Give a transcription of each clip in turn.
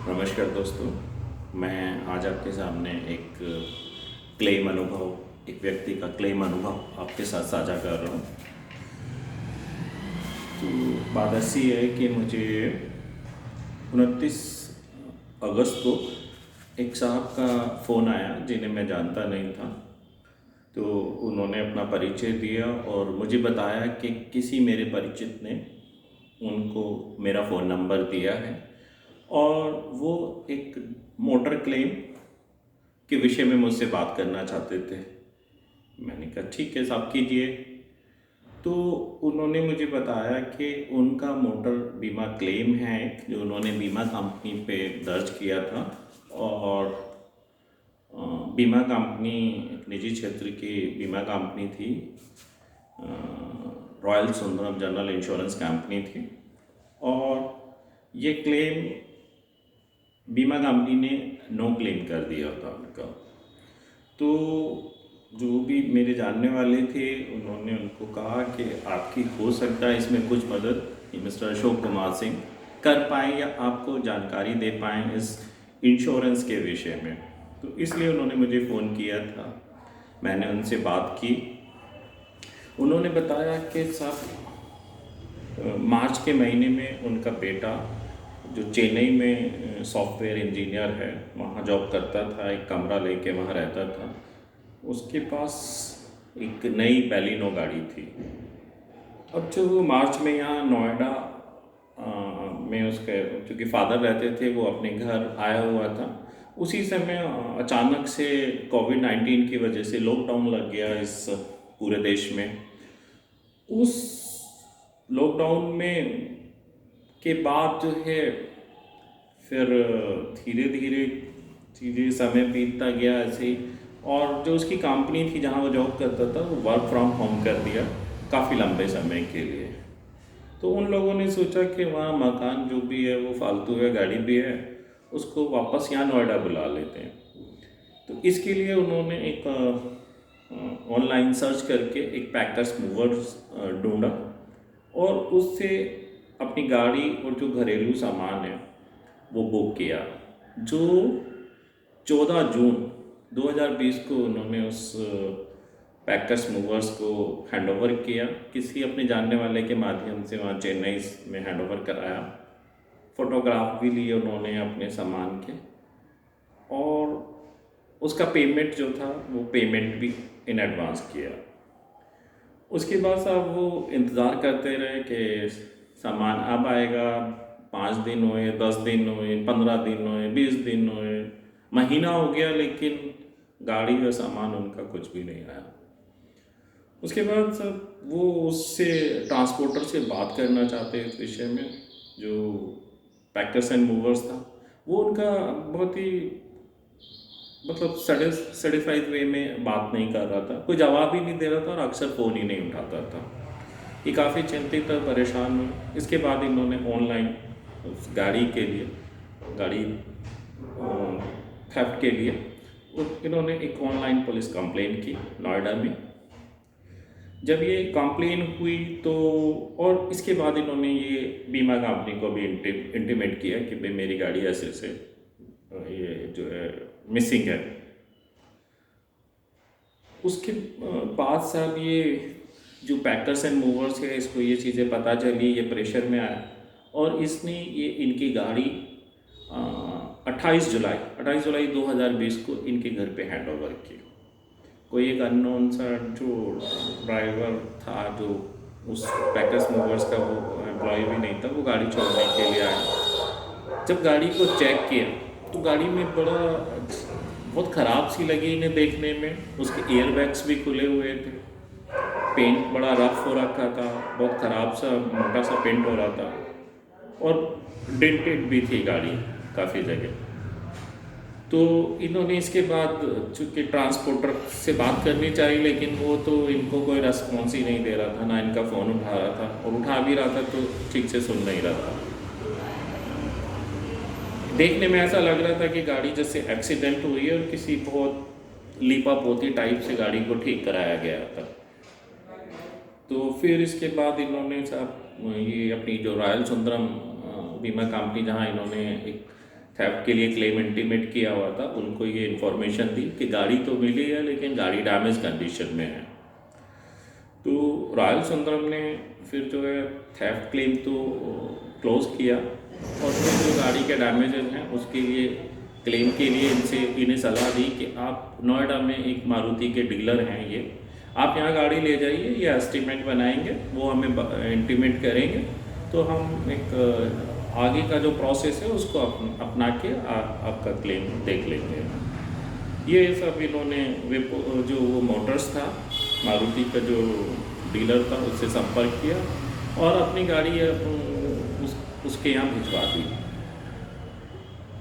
नमस्कार दोस्तों। मैं आज आपके सामने एक क्लेम अनुभव, एक व्यक्ति का क्लेम अनुभव आपके साथ साझा कर रहा हूँ। तो बात ऐसी है कि मुझे 29 अगस्त को एक साहब का फ़ोन आया जिन्हें मैं जानता नहीं था। तो उन्होंने अपना परिचय दिया और मुझे बताया कि किसी मेरे परिचित ने उनको मेरा फ़ोन नंबर दिया है और वो एक मोटर क्लेम के विषय में मुझसे बात करना चाहते थे। मैंने कहा ठीक है साहब, कीजिए। तो उन्होंने मुझे बताया कि उनका मोटर बीमा क्लेम है जो उन्होंने बीमा कंपनी पे दर्ज किया था। और अ, बीमा कंपनी एक निजी क्षेत्र की बीमा कंपनी थी, royal Sundaram general insurance company थी। और ये क्लेम बीमा कंपनी ने नो क्लेम कर दिया था उनका। तो जो भी मेरे जानने वाले थे उन्होंने उनको कहा कि आपकी हो सकता है इसमें कुछ मदद मिस्टर अशोक कुमार सिंह कर पाएँ या आपको जानकारी दे पाएँ इस इंश्योरेंस के विषय में। तो इसलिए उन्होंने मुझे फ़ोन किया था। मैंने उनसे बात की। उन्होंने बताया कि साहब, मार्च के महीने में उनका बेटा जो चेन्नई में सॉफ्टवेयर इंजीनियर है, वहाँ जॉब करता था, एक कमरा लेके वहाँ रहता था। उसके पास एक नई बैलिनो गाड़ी थी। अब जो वो मार्च में यहाँ नोएडा में उसके क्योंकि फादर रहते थे, वो अपने घर आया हुआ था। उसी समय अचानक से कोविड-19 की वजह से लॉकडाउन लग गया इस पूरे देश में। उस लॉकडाउन में के बाद जो है फिर धीरे धीरे चीज़ें समय बीतता गया ऐसे ही। और जो उसकी कंपनी थी जहाँ वो जॉब करता था वो वर्क फ्रॉम होम कर दिया काफ़ी लंबे समय के लिए। तो उन लोगों ने सोचा कि वहाँ मकान जो भी है वो फालतू है, गाड़ी भी है, उसको वापस यहाँ नोएडा बुला लेते हैं। तो इसके लिए उन्होंने एक ऑनलाइन सर्च करके एक पैकर्स मूवर्स ढूंढा और उससे अपनी गाड़ी और जो घरेलू सामान है वो बुक किया। जो 14 जून 2020 को उन्होंने उस पैकर्स मूवर्स को हैंडओवर किया, किसी अपने जानने वाले के माध्यम से वहाँ चेन्नई में हैंडओवर कराया। फ़ोटोग्राफ भी लिए उन्होंने अपने सामान के और उसका पेमेंट जो था वो पेमेंट भी इन एडवांस किया। उसके बाद साहब वो इंतज़ार करते रहे कि सामान अब आएगा। 5 दिन हुए, 10 दिन हुए, 15 दिन हुए, 20 दिन हुए, महीना हो गया, लेकिन गाड़ी और सामान उनका कुछ भी नहीं आया। उसके बाद सब वो उससे ट्रांसपोर्टर से बात करना चाहते इस विषय में, जो पैकर्स एंड मूवर्स था। वो उनका बहुत ही मतलब सेटिस्फाइड वे में बात नहीं कर रहा था, कोई जवाब ही नहीं दे रहा था और अक्सर फ़ोन ही नहीं उठाता था। ये काफ़ी चिंतित और परेशान हुए। इसके बाद इन्होंने ऑनलाइन उस गाड़ी के लिए, गाड़ी थेफ्ट के लिए इन्होंने एक ऑनलाइन पुलिस कंप्लेंट की नोएडा में। जब ये कंप्लेन हुई तो और इसके बाद इन्होंने ये बीमा कंपनी को भी इंटीमेट किया कि भाई मेरी गाड़ी ऐसे ऐसे ये जो है मिसिंग है। उसके बाद साहब ये जो पैकर्स एंड मूवर्स है इसको ये चीज़ें पता चली, ये प्रेशर में आया और इसने ये इनकी गाड़ी 28 जुलाई 2020 को इनके घर पे हैंड ओवर की। कोई एक अननोन सा जो ड्राइवर था, जो उस पैकर्स मूवर्स का वो एम्प्लॉय भी नहीं था, वो गाड़ी छोड़ने के लिए आया। जब गाड़ी को चेक किया तो गाड़ी में बहुत ख़राब सी लगी इन्हें देखने में। उसके एयर बैग्स भी खुले हुए थे, पेंट बड़ा रफ हो रखा था, बहुत ख़राब सा मोटा सा पेंट हो रहा था और डेंटेड भी थी गाड़ी काफ़ी जगह। तो इन्होंने इसके बाद चूँकि ट्रांसपोर्टर से बात करनी चाहिए, लेकिन वो तो इनको कोई रेस्पॉन्स ही नहीं दे रहा था, ना इनका फ़ोन उठा रहा था, और उठा भी रहा था तो ठीक से सुन नहीं रहा था। देखने में ऐसा लग रहा था कि गाड़ी जैसे एक्सीडेंट हुई है और किसी बहुत लीपा पोती टाइप से गाड़ी को ठीक कराया गया था। तो फिर इसके बाद इन्होंने साहब ये अपनी जो रॉयल सुंदरम बीमा कंपनी जहाँ इन्होंने एक थेफ्ट के लिए क्लेम इंटीमेट किया हुआ था, उनको ये इन्फॉर्मेशन दी कि गाड़ी तो मिली है लेकिन गाड़ी डैमेज कंडीशन में है। तो रॉयल सुंदरम ने फिर जो है थेफ्ट क्लेम तो क्लोज किया और फिर जो गाड़ी के डैमेजेस हैं उसके लिए क्लेम के लिए इन्हें सलाह दी कि आप नोएडा में एक मारुति के डीलर हैं, ये आप यहाँ गाड़ी ले जाइए, ये एस्टीमेट बनाएंगे, वो हमें इंटीमेट करेंगे, तो हम एक आगे का जो प्रोसेस है उसको अपना के आपका क्लेम देख लेंगे। ये सब इन्होंने जो वो मोटर्स था मारुति का जो डीलर था उससे संपर्क किया और अपनी गाड़ी उसके यहाँ भिजवा दी।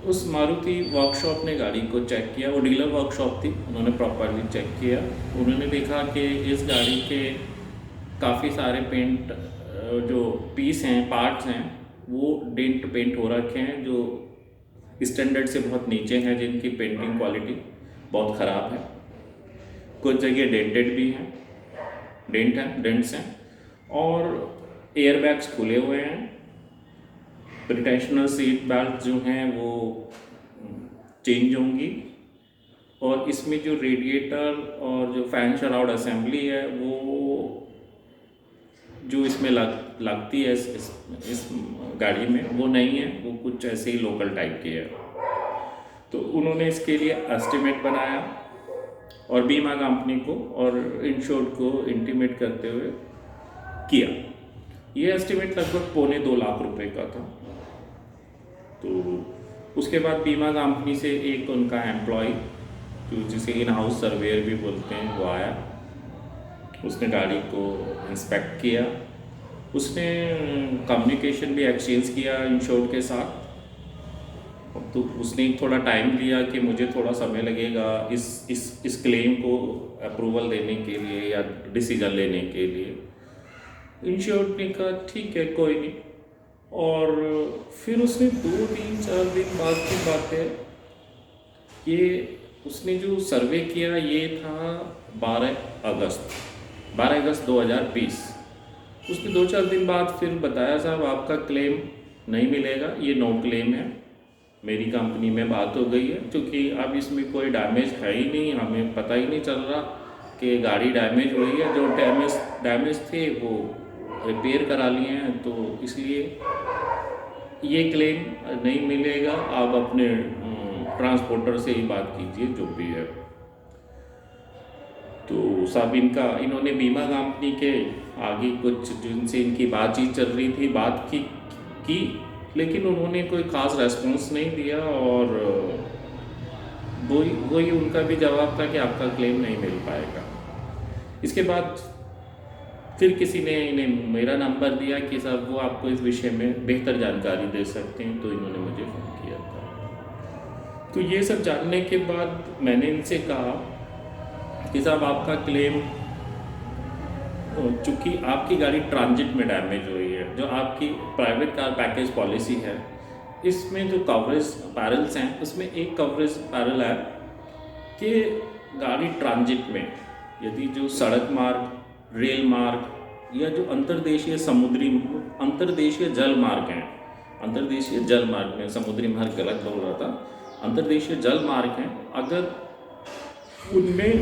उस मारुति वर्कशॉप ने गाड़ी को चेक किया, वो डीलर वर्कशॉप थी, उन्होंने प्रॉपरली चेक किया, उन्होंने देखा कि इस गाड़ी के काफ़ी सारे पेंट जो पीस हैं, पार्ट्स हैं, वो डेंट पेंट हो रखे हैं जो स्टैंडर्ड से बहुत नीचे हैं, जिनकी पेंटिंग क्वालिटी बहुत ख़राब है। कुछ जगह डेंटेड भी हैं, डेंट्स हैं और एयरबैग्स खुले हुए हैं। प्रिटेंशनल सीट बेल्ट जो हैं वो चेंज होंगी और इसमें जो रेडिएटर और जो फैन शराउड असेंबली है वो जो इसमें लगती है इस गाड़ी में वो नहीं है, वो कुछ ऐसे ही लोकल टाइप की है। तो उन्होंने इसके लिए एस्टीमेट बनाया और बीमा कंपनी को और इंश्योर्ड को इंटीमेट करते हुए किया। ये एस्टीमेट लगभग 2.25 लाख रुपए का था। तो उसके बाद बीमा कंपनी से एक उनका एम्प्लॉय जो जिसे इन हाउस सर्वेयर भी बोलते हैं वो आया, उसने गाड़ी को इंस्पेक्ट किया, उसने कम्युनिकेशन भी एक्सचेंज किया इंश्योर्ड के साथ। तो उसने थोड़ा टाइम लिया कि मुझे थोड़ा समय लगेगा इस क्लेम को अप्रूवल देने के लिए या डिसीजन लेने के लिए। इंश्योर्ड ने कहा ठीक है कोई नहीं, और फिर उसने 2-3-4 दिन बाद की बात है, ये उसने जो सर्वे किया ये था 12 अगस्त 2020। उसने 2-4 दिन बाद फिर बताया साहब आपका क्लेम नहीं मिलेगा, ये नो क्लेम है, मेरी कंपनी में बात हो गई है, क्योंकि अब इसमें कोई डैमेज है ही नहीं, हमें पता ही नहीं चल रहा कि गाड़ी डैमेज हुई है, जो डैमेज थे वो रिपेयर करा लिए हैं, तो इसलिए ये क्लेम नहीं मिलेगा, आप अपने ट्रांसपोर्टर से ही बात कीजिए जो भी है। तो सब इन्होंने बीमा कंपनी के आगे कुछ जिनसे इनकी बातचीत चल रही थी बात की लेकिन उन्होंने कोई ख़ास रेस्पॉन्स नहीं दिया और वही उनका भी जवाब था कि आपका क्लेम नहीं मिल पाएगा। इसके बाद फिर किसी ने इन्हें मेरा नंबर दिया कि साहब वो आपको इस विषय में बेहतर जानकारी दे सकते हैं, तो इन्होंने मुझे फ़ोन किया था। तो ये सब जानने के बाद मैंने इनसे कहा कि साहब आपका क्लेम, चूँकि आपकी गाड़ी ट्रांजिट में डैमेज हुई है, जो आपकी प्राइवेट कार पैकेज पॉलिसी है इसमें जो कवरेज पैरल्स हैं उसमें एक कवरेज पैरल है कि गाड़ी ट्रांजिट में यदि जो सड़क मार्ग, रेल मार्ग या जो अंतर्देशीय जल मार्ग हैं, अंतर्देशीय जल मार्ग में समुद्री मार्ग गलत बोल रहा था, अंतर्देशीय जल मार्ग हैं, अगर उनमें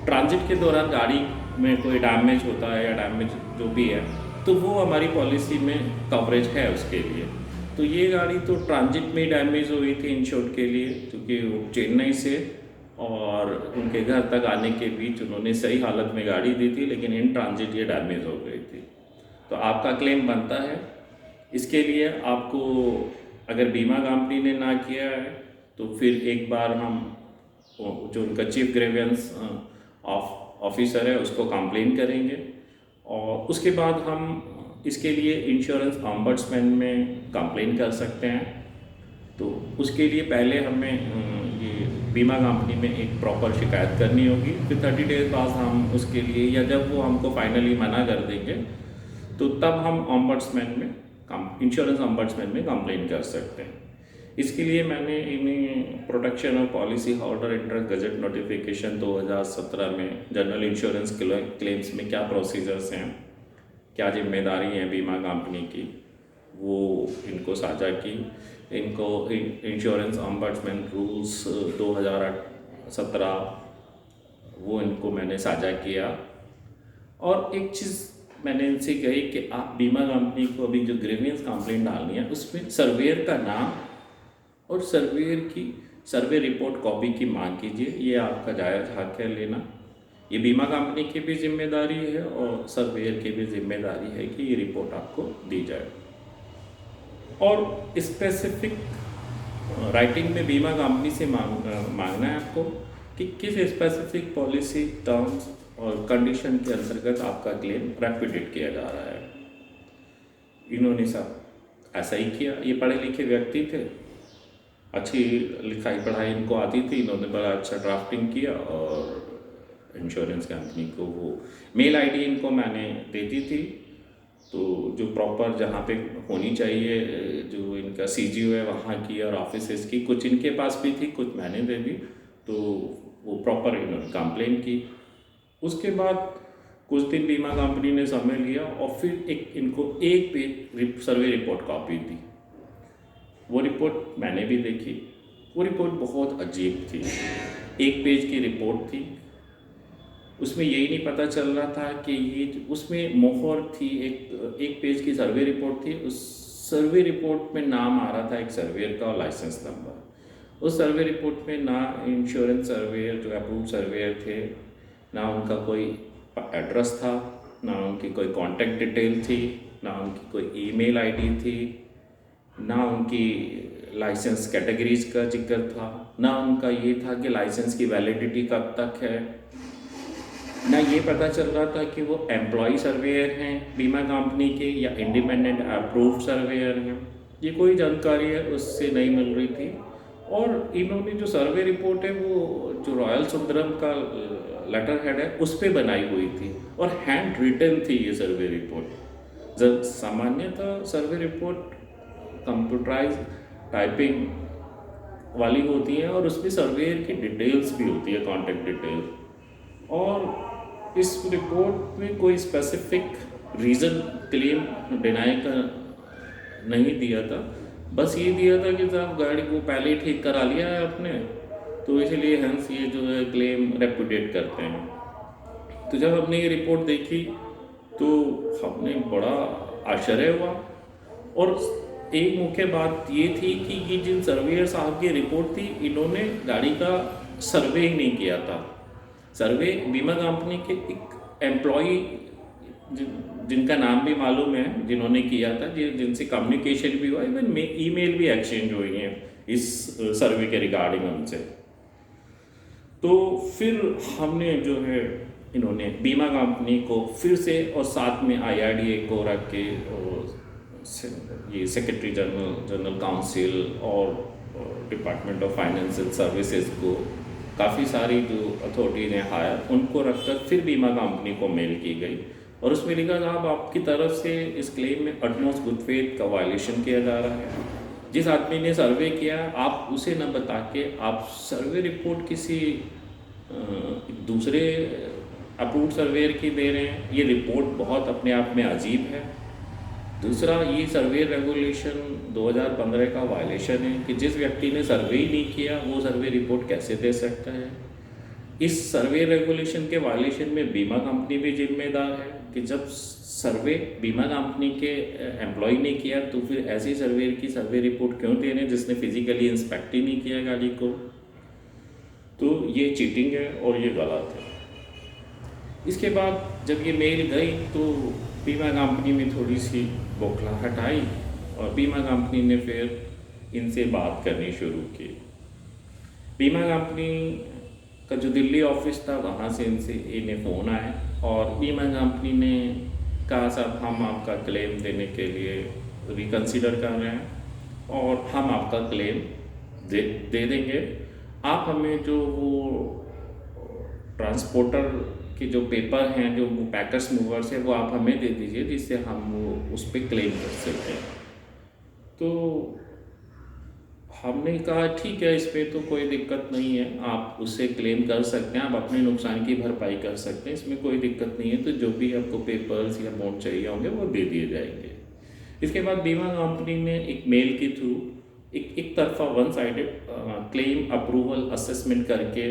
ट्रांजिट के दौरान गाड़ी में कोई डैमेज होता है या डैमेज जो भी है तो वो हमारी पॉलिसी में कवरेज है उसके लिए। तो ये गाड़ी तो ट्रांजिट में डैमेज हुई थी इंश्योर्ड के लिए, क्योंकि वो चेन्नई से और उनके घर तक आने के बीच उन्होंने सही हालत में गाड़ी दी थी, लेकिन इन ट्रांजिट ये डैमेज हो गई थी। तो आपका क्लेम बनता है। इसके लिए आपको अगर बीमा कंपनी ने ना किया है तो फिर एक बार हम जो उनका चीफ ग्रीवेंस ऑफिसर है उसको कंप्लेन करेंगे और उसके बाद हम इसके लिए इंश्योरेंस ऑम्बड्समैन में कंप्लेन कर सकते हैं। तो उसके लिए पहले हमें ये बीमा कंपनी में एक प्रॉपर शिकायत करनी होगी, फिर 30 डेज बाद हम उसके लिए, या जब वो हमको फाइनली मना कर देंगे तो तब हम इंश्योरेंस ऑम्बड्समैन में कंप्लेन कर सकते हैं। इसके लिए मैंने इन्हें protection of policy holder interest gazette notification 2017 में जनरल इंश्योरेंस क्लेम्स में क्या प्रोसीजर्स हैं, क्या जिम्मेदारी है बीमा कंपनी की, वो इनको साझा की। इनको इंश्योरेंस ऑम्बड्समैन रूल्स 2017 वो इनको मैंने साझा किया। और एक चीज़ मैंने इनसे कही कि आप बीमा कंपनी को अभी जो ग्रीवियंस कंप्लेंट डालनी है उसमें सर्वेयर का नाम और सर्वेयर की सर्वे रिपोर्ट कॉपी की मांग कीजिए। ये आपका जायज़ हक है लेना। ये बीमा कंपनी की भी जिम्मेदारी है और सर्वेयर की भी जिम्मेदारी है कि ये रिपोर्ट आपको दी जाए। और स्पेसिफिक राइटिंग में बीमा कंपनी से मांगना है आपको कि किस स्पेसिफिक पॉलिसी टर्म्स और कंडीशन के अंतर्गत आपका क्लेम रेपुटेट किया जा रहा है। इन्होंने सब ऐसा ही किया। ये पढ़े लिखे व्यक्ति थे, अच्छी लिखाई पढ़ाई इनको आती थी, इन्होंने बड़ा अच्छा ड्राफ्टिंग किया और इंश्योरेंस कंपनी को वो मेल आईडी इनको मैंने दे दी थी। तो जो प्रॉपर जहाँ पे होनी चाहिए, जो इनका सीजीओ है वहाँ की और ऑफिसेस की, कुछ इनके पास भी थी, कुछ मैंने दे दी। तो वो प्रॉपर इन्होंने कंप्लेन की। उसके बाद कुछ दिन बीमा कंपनी ने समय लिया और फिर इनको एक पेज सर्वे रिपोर्ट कॉपी दी। वो रिपोर्ट मैंने भी देखी। वो रिपोर्ट बहुत अजीब थी। एक पेज की रिपोर्ट थी। उसमें यही नहीं पता चल रहा था कि ये, उसमें मोहर थी, एक पेज की सर्वे रिपोर्ट थी। उस सर्वे रिपोर्ट में नाम आ रहा था एक सर्वेयर का और लाइसेंस नंबर। उस सर्वे रिपोर्ट में ना इंश्योरेंस सर्वेयर जो अप्रूव सर्वेयर थे, ना उनका कोई एड्रेस था, ना उनकी कोई कॉन्टैक्ट डिटेल थी, ना उनकी कोई ईमेल आईडी थी, ना उनकी लाइसेंस कैटेगरीज का जिक्र था, ना उनका ये था कि लाइसेंस की वैलिडिटी कब तक है, ना ये पता चल रहा था कि वो एम्प्लॉय सर्वेयर हैं बीमा कंपनी के या इंडिपेंडेंट अप्रूव्ड सर्वेयर हैं। ये कोई जानकारी है उससे नहीं मिल रही थी। और इन्होंने जो सर्वे रिपोर्ट है वो जो रॉयल सुंदरम का लेटर हेड है उस पर बनाई हुई थी और हैंड रिटन थी ये सर्वे रिपोर्ट। जब सामान्यतः सर्वे रिपोर्ट कंप्यूटराइज टाइपिंग वाली होती है और उसमें सर्वेयर की डिटेल्स भी होती है, कॉन्टैक्ट डिटेल। और इस रिपोर्ट में कोई स्पेसिफिक रीज़न क्लेम डिनाई का नहीं दिया था। बस ये दिया था कि साहब गाड़ी को पहले ही ठीक करा लिया है आपने, तो इसलिए हंस ये जो है क्लेम रेपुटेट करते हैं। तो जब हमने ये रिपोर्ट देखी तो हमने बड़ा आश्चर्य हुआ। और एक मुख्य बात ये थी कि ये जिन सर्वेयर साहब की रिपोर्ट थी, इन्होंने गाड़ी का सर्वे ही नहीं किया था। सर्वे बीमा कंपनी के एक एम्प्लॉय जिनका नाम भी मालूम है जिन्होंने किया था, जिनसे कम्युनिकेशन भी हुआ, इवन ईमेल भी एक्सचेंज हुई हैं इस सर्वे के रिगार्डिंग उनसे। तो फिर हमने जो है इन्होंने बीमा कंपनी को फिर से और साथ में IRDA को रख के और ये सेक्रेटरी जनरल काउंसिल और डिपार्टमेंट ऑफ फाइनेंशियल सर्विसेज को, काफ़ी सारी जो अथॉरिटी ने हायर, उनको रखकर फिर बीमा कंपनी को मेल की गई और उसमें लिखा साहब आपकी तरफ से इस क्लेम में अटमोस्ट गुड फेथ का वायलेशन किया जा रहा है। जिस आदमी ने सर्वे किया आप उसे न बता के आप सर्वे रिपोर्ट किसी दूसरे अप्रूव्ड सर्वेयर की दे रहे हैं। ये रिपोर्ट बहुत अपने आप में अजीब है। दूसरा, ये सर्वे रेगुलेशन 2015 का वायलेशन है कि जिस व्यक्ति ने सर्वे ही नहीं किया वो सर्वे रिपोर्ट कैसे दे सकता है। इस सर्वे रेगुलेशन के वायलेशन में बीमा कंपनी भी जिम्मेदार है कि जब सर्वे बीमा कंपनी के एम्प्लॉय ने किया तो फिर ऐसी सर्वेयर की सर्वे रिपोर्ट क्यों दे रहे हैं जिसने फिजिकली इंस्पेक्ट ही नहीं किया गाड़ी को। तो ये चीटिंग है और ये गलत है। इसके बाद जब ये मेल गई तो बीमा कंपनी में थोड़ी सी बौखलाहट आई और बीमा कंपनी ने फिर इनसे बात करनी शुरू की। बीमा कंपनी का जो दिल्ली ऑफिस था वहाँ से इन्हें फ़ोन आया और बीमा कंपनी ने कहा साहब हम आपका क्लेम देने के लिए रिकंसिडर कर रहे हैं और हम आपका क्लेम दे देंगे। आप हमें जो वो ट्रांसपोर्टर के जो पेपर हैं, जो वो पैकर्स मूवर्स हैं, वो आप हमें दे दीजिए जिससे हम वो उस पर क्लेम कर सकते हैं। तो हमने कहा ठीक है, इस पर तो कोई दिक्कत नहीं है, आप उससे क्लेम कर सकते हैं, आप अपने नुकसान की भरपाई कर सकते हैं, इसमें कोई दिक्कत नहीं है। तो जो भी आपको पेपर्स या अमाउंट चाहिए होंगे वो दे दिए जाएंगे। इसके बाद बीमा कंपनी ने एक मेल के थ्रू एक तरफा one sided claim approval assessment करके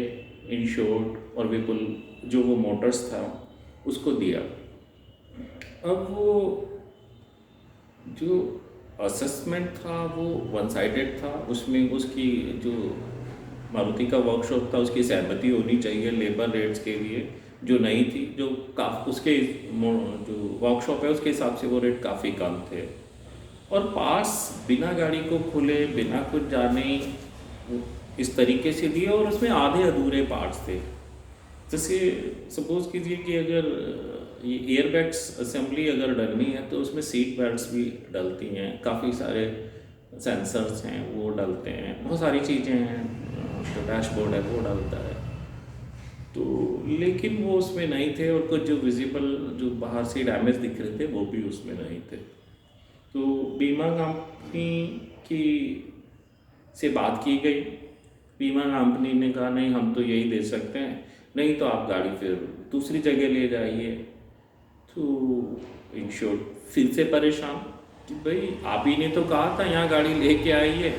इंश्योर्ड और विपुल जो वो मोटर्स था उसको दिया। अब वो जो असेसमेंट था वो वन साइडेड था, उसमें उसकी जो मारुति का वर्कशॉप था उसकी सहमति होनी चाहिए लेबर रेट्स के लिए जो नहीं थी, जो उसके जो वर्कशॉप है उसके हिसाब से वो रेट काफ़ी कम थे। और पास बिना गाड़ी को खुले बिना कुछ जाने इस तरीके से दिए और उसमें आधे अधूरे पार्ट्स थे। जैसे सपोज़ कीजिए कि अगर ये एयरबैग्स असेंबली अगर डलनी है तो उसमें सीट बेल्ट्स भी डलती हैं, काफ़ी सारे सेंसर्स हैं वो डलते हैं, बहुत सारी चीज़ें हैं, जो डैशबोर्ड है वो डलता है। तो लेकिन वो उसमें नहीं थे और कुछ जो विजिबल जो बाहर से डैमेज दिख रहे थे वो भी उसमें नहीं थे। तो बीमा कंपनी की से बात की गई, बीमा कंपनी ने कहा नहीं हम तो यही दे सकते हैं, नहीं तो आप गाड़ी फिर दूसरी जगह ले जाइए। तो इंश्योर्ड फिर से परेशान कि भाई आप ही ने तो कहा था यहाँ गाड़ी लेके आइए,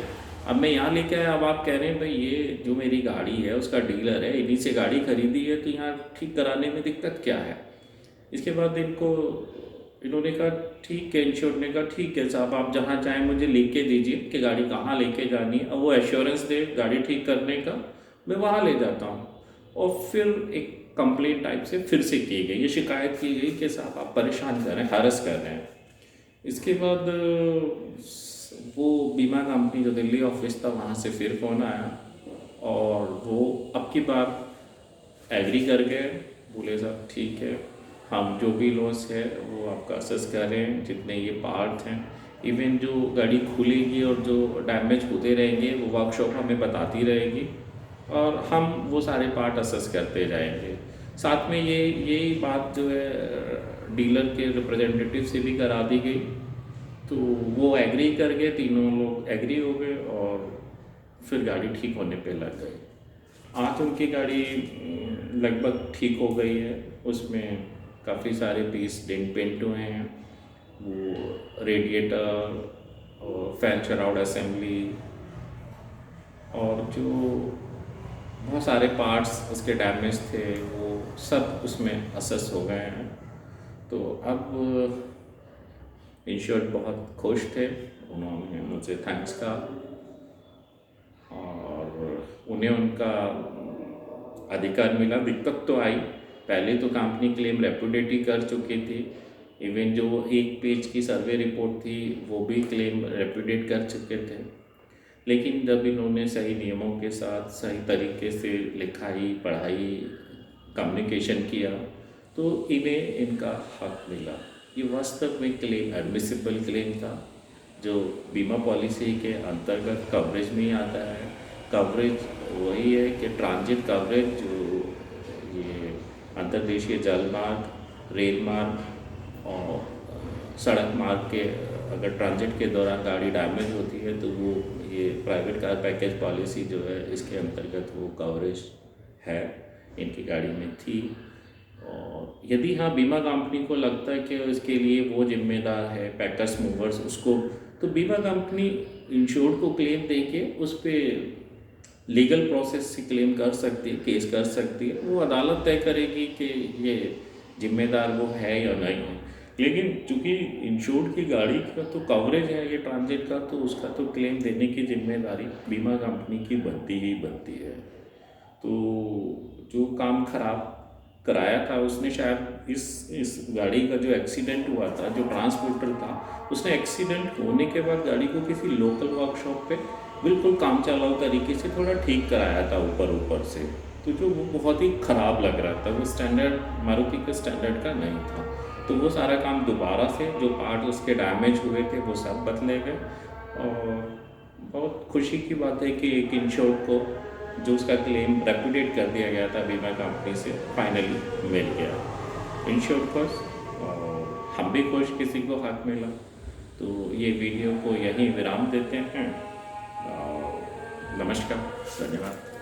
अब मैं यहाँ लेके आया, अब आप कह रहे हैं भाई ये जो मेरी गाड़ी है उसका डीलर है, इन्हीं से गाड़ी खरीदी है तो यहाँ ठीक कराने में दिक्कत क्या है। इसके बाद इन्होंने कहा ठीक है, इंश्योर्ड ने कहा ठीक है साहब आप जहाँ चाहें मुझे लेके दीजिए कि गाड़ी कहाँ लेके जानी है, अब वो एश्योरेंस दे गाड़ी ठीक करने का, मैं वहाँ ले जाता हूँ। और फिर एक कंप्लेंट टाइप से फिर से की गई, ये शिकायत की गई कि साहब आप परेशान कर रहे हैं, हरस कर रहे हैं। इसके बाद वो बीमा कंपनी जो दिल्ली ऑफिस था वहाँ से फिर फ़ोन आया और वो अब की बार एग्री कर गए, बोले साहब ठीक है हम जो भी लॉस है वो आपका असेस करें, जितने ये पार्ट हैं, इवन जो गाड़ी खुलेगी और जो डैमेज होते रहेंगे वो वर्कशॉप हमें बताती रहेगी और हम वो सारे पार्ट असेस करते जाएंगे। साथ में यही बात जो है डीलर के रिप्रेजेंटेटिव से भी करा दी गई, तो वो एग्री कर गए, तीनों लोग एग्री हो गए और फिर गाड़ी ठीक होने पे लग गई। आज उनकी गाड़ी लगभग ठीक हो गई है, उसमें काफ़ी सारे पीस डेंट पेंट हुए हैं, वो रेडिएटर और फैन शराउड असेंबली और जो बहुत सारे पार्ट्स उसके डैमेज थे वो सब उसमें असेस हो गए हैं। तो अब इंश्योर्ड बहुत खुश थे, उन्होंने मुझे थैंक्स कहा और उन्हें उनका अधिकार मिला। दिक्कत तो आई, पहले तो कंपनी क्लेम रेपुटेट ही कर चुकी थी, इवन जो एक पेज की सर्वे रिपोर्ट थी वो भी क्लेम रेपुटेट कर चुके थे, लेकिन जब इन्होंने सही नियमों के साथ सही तरीके से लिखाई पढ़ाई कम्युनिकेशन किया तो इन्हें इनका हक मिला। ये वास्तव में क्लेम एडमिसिबल क्लेम था जो बीमा पॉलिसी के अंतर्गत कवरेज में ही आता है। कवरेज वही है कि ट्रांजिट कवरेज जो ये अंतर्देशीय जल मार्ग, रेल मार्ग और सड़क मार्ग के अगर ट्रांजिट के दौरान गाड़ी डैमेज होती है तो वो ये प्राइवेट कार पैकेज पॉलिसी जो है इसके अंतर्गत वो कवरेज है, इनकी गाड़ी में थी। और यदि हाँ बीमा कंपनी को लगता है कि इसके लिए वो जिम्मेदार है पैकर्स मूवर्स उसको, तो बीमा कंपनी इंश्योर्ड को क्लेम देके उस पर लीगल प्रोसेस से क्लेम कर सकती है, केस कर सकती है, वो अदालत तय करेगी कि ये जिम्मेदार वो है या नहीं है। लेकिन चूँकि इंश्योर्ड की गाड़ी का तो कवरेज है ये ट्रांजिट का, तो उसका तो क्लेम देने की जिम्मेदारी बीमा कंपनी की बनती ही बनती है। तो जो काम खराब कराया था उसने शायद इस गाड़ी का जो एक्सीडेंट हुआ था, जो ट्रांसपोर्टर था उसने एक्सीडेंट होने के बाद गाड़ी को किसी लोकल वर्कशॉप पे बिल्कुल काम चलाऊ तरीके से थोड़ा ठीक कराया था ऊपर से, तो जो वो बहुत ही ख़राब लग रहा था, वो स्टैंडर्ड मारुति के स्टैंडर्ड का नहीं था। तो वो सारा काम दोबारा से जो पार्ट उसके डैमेज हुए थे वो सब बदले गए और बहुत खुशी की बात है कि एक इंश्योर्ड को जो उसका क्लेम रेपुटेट कर दिया गया था बीमा कंपनी से फाइनली मिल गया। इंश्योर्ड खुश और हम भी खुश, किसी को हक मिला। तो ये वीडियो को यहीं विराम देते हैं। नमस्कार, धन्यवाद।